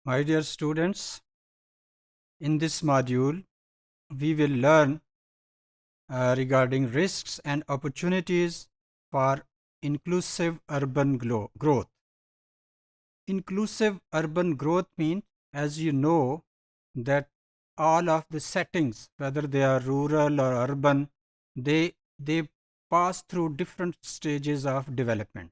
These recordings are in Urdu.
My dear students, in this module, we will learn regarding risks and opportunities for inclusive urban growth. Inclusive urban growth means, as you know, that all of the settings, whether they are rural or urban, they pass through different stages of development.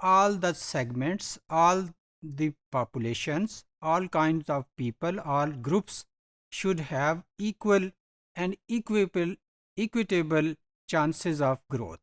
all the segments, all the populations, all kinds of people, all groups should have equal and equitable chances of growth.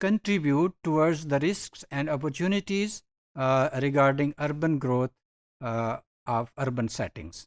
contribute towards the risks and opportunities regarding urban growth of urban settings.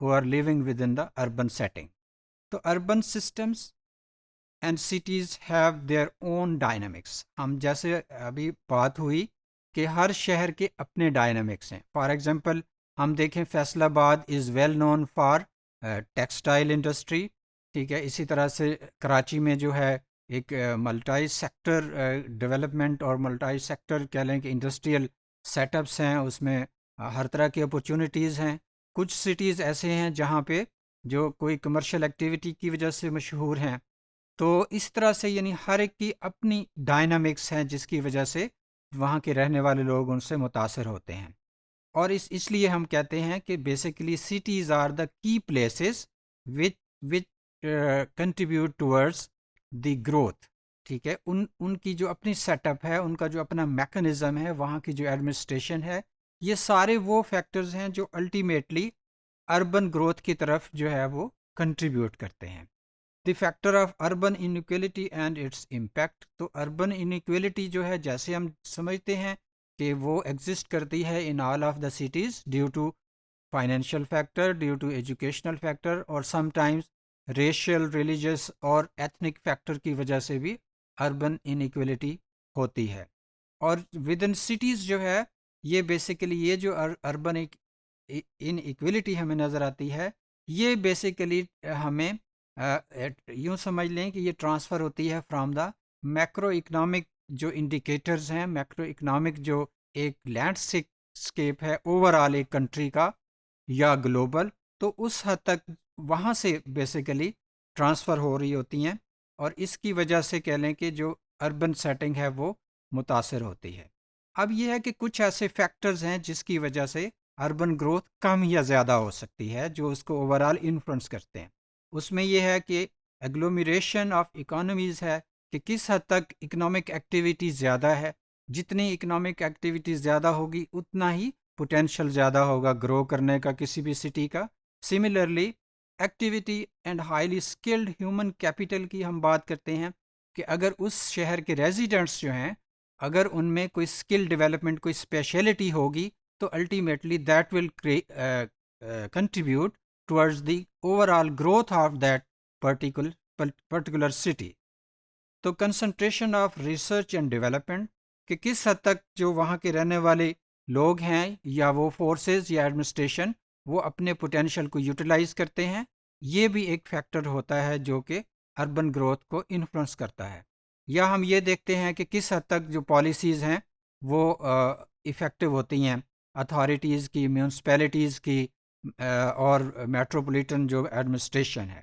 who are living within the urban setting. تو urban systems and cities have their own dynamics. ہم جیسے ابھی بات ہوئی کہ ہر شہر کے اپنے ڈائنامکس ہیں. فار ایگزامپل ہم دیکھیں Faisalabad is well known for textile industry. ٹھیک ہے. اسی طرح سے کراچی میں جو ہے ایک ملٹائی سیکٹر ڈیولپمنٹ اور ملٹائی سیکٹر کہہ لیں کہ انڈسٹریل سیٹ اپس ہیں, اس میں ہر طرح کی اپرچونیٹیز ہیں. کچھ سٹیز ایسے ہیں جہاں پہ جو کوئی کمرشل ایکٹیویٹی کی وجہ سے مشہور ہیں. تو اس طرح سے یعنی ہر ایک کی اپنی ڈائنامکس ہیں جس کی وجہ سے وہاں کے رہنے والے لوگ ان سے متاثر ہوتے ہیں. اور اس لیے ہم کہتے ہیں کہ بیسیکلی سٹیز آر دا کی places which contribute towards the growth. ٹھیک ہے. ان کی جو اپنی سیٹ اپ ہے, ان کا جو اپنا میکانزم ہے, وہاں کی جو ایڈمنسٹریشن ہے, یہ سارے وہ فیکٹرز ہیں جو الٹیمیٹلی اربن گروتھ کی طرف جو ہے وہ کنٹریبیوٹ کرتے ہیں. The factor of urban inequality and its impact. تو اربن انیکویلٹی جو ہے جیسے ہم سمجھتے ہیں کہ وہ ایگزسٹ کرتی ہے in all of the cities due to financial factor, due to educational factor, اور سم ٹائمز ریشیل, ریلیجس اور ایتھنک فیکٹر کی وجہ سے بھی اربن انیکویلٹی ہوتی ہے. اور ود ان سٹیز جو ہے یہ بیسیکلی یہ جو اربن انیکویلٹی ہمیں نظر آتی ہے, یہ بیسیکلی ہمیں یوں سمجھ لیں کہ یہ ٹرانسفر ہوتی ہے فرام دا میکرو اکنامک جو انڈیکیٹرز ہیں, میکرو اکنامک جو ایک لینڈ اسکیپ ہے اوور آل ایک کنٹری کا یا گلوبل, تو اس حد تک وہاں سے بیسیکلی ٹرانسفر ہو رہی ہوتی ہیں, اور اس کی وجہ سے کہہ لیں کہ جو اربن سیٹنگ ہے وہ متاثر ہوتی ہے. اب یہ ہے کہ کچھ ایسے فیکٹرز ہیں جس کی وجہ سے اربن گروتھ کم یا زیادہ ہو سکتی ہے, جو اس کو اوور آل انفلوئنس کرتے ہیں. اس میں یہ ہے کہ ایگلومیریشن آف اکانومیز ہے کہ کس حد تک اکنامک ایکٹیویٹی زیادہ ہے. جتنی اکنامک ایکٹیویٹی زیادہ ہوگی اتنا ہی پوٹینشیل زیادہ ہوگا گرو کرنے کا کسی بھی سٹی کا. Similarly activity and highly skilled human capital کی ہم بات کرتے ہیں کہ اگر اس شہر کے ریزیڈنٹس جو ہیں اگر ان میں کوئی اسکل ڈیولپمنٹ, کوئی اسپیشلٹی ہوگی, تو ultimately that will contribute towards the overall growth of that particular city. تو concentration of research and development کہ کس حد تک جو وہاں کے رہنے والے لوگ ہیں یا وہ فورسز یا ایڈمنسٹریشن وہ اپنے پوٹینشیل کو یوٹیلائز کرتے ہیں, یہ بھی ایک فیکٹر ہوتا ہے جو کہ اربن گروتھ کو انفلوئنس کرتا ہے. یا ہم یہ دیکھتے ہیں کہ کس حد تک جو پالیسیز ہیں وہ افیکٹو ہوتی ہیں اتھارٹیز کی, میونسپیلٹیز کی اور میٹروپولیٹن جو ایڈمنسٹریشن ہے.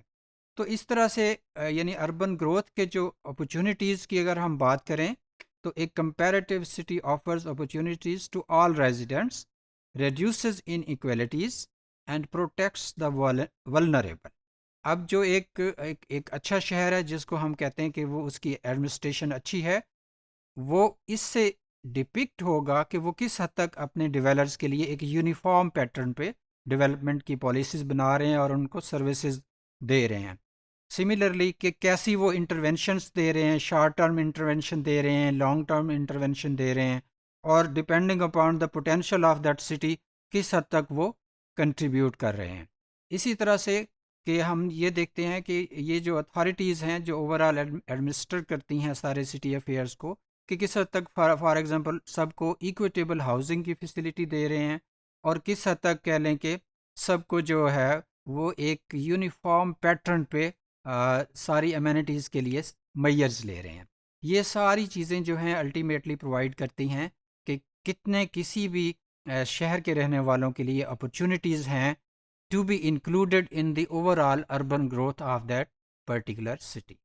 تو اس طرح سے یعنی اربن گروتھ کے جو اپرچونیٹیز کی اگر ہم بات کریں تو ایک comparative city offers opportunities to all residents, reduces inequalities and protects the vulnerable. اب جو ایک اچھا شہر ہے جس کو ہم کہتے ہیں کہ وہ اس کی ایڈمنسٹریشن اچھی ہے, وہ اس سے ڈپکٹ ہوگا کہ وہ کس حد تک اپنے ڈیولپرز کے لیے ایک یونیفارم پیٹرن پہ ڈیولپمنٹ کی پالیسیز بنا رہے ہیں اور ان کو سروسز دے رہے ہیں. سملرلی کہ کیسی وہ انٹرونشنز دے رہے ہیں, شارٹ ٹرم انٹرونشن دے رہے ہیں, لانگ ٹرم انٹرونشن دے رہے ہیں, اور depending upon the potential of that city کس حد تک وہ کنٹریبیوٹ کر رہے ہیں. اسی طرح سے کہ ہم یہ دیکھتے ہیں کہ یہ جو اتھارٹیز ہیں جو اوور آل ایڈمنسٹر کرتی ہیں سارے سٹی افیئرس کو, کہ کس حد تک فار ایگزامپل سب کو ایکویٹیبل ہاؤسنگ کی فیسلٹی دے رہے ہیں, اور کس حد تک کہہ لیں کہ سب کو جو ہے وہ ایک یونیفارم پیٹرن پہ ساری امینٹیز کے لیے میئرز لے رہے ہیں. یہ ساری چیزیں جو ہیں الٹیمیٹلی پرووائڈ کرتی ہیں کہ کتنے کسی بھی شہر کے رہنے والوں کے لیے اپرچونیٹیز ہیں to be included in the overall urban growth of that particular city.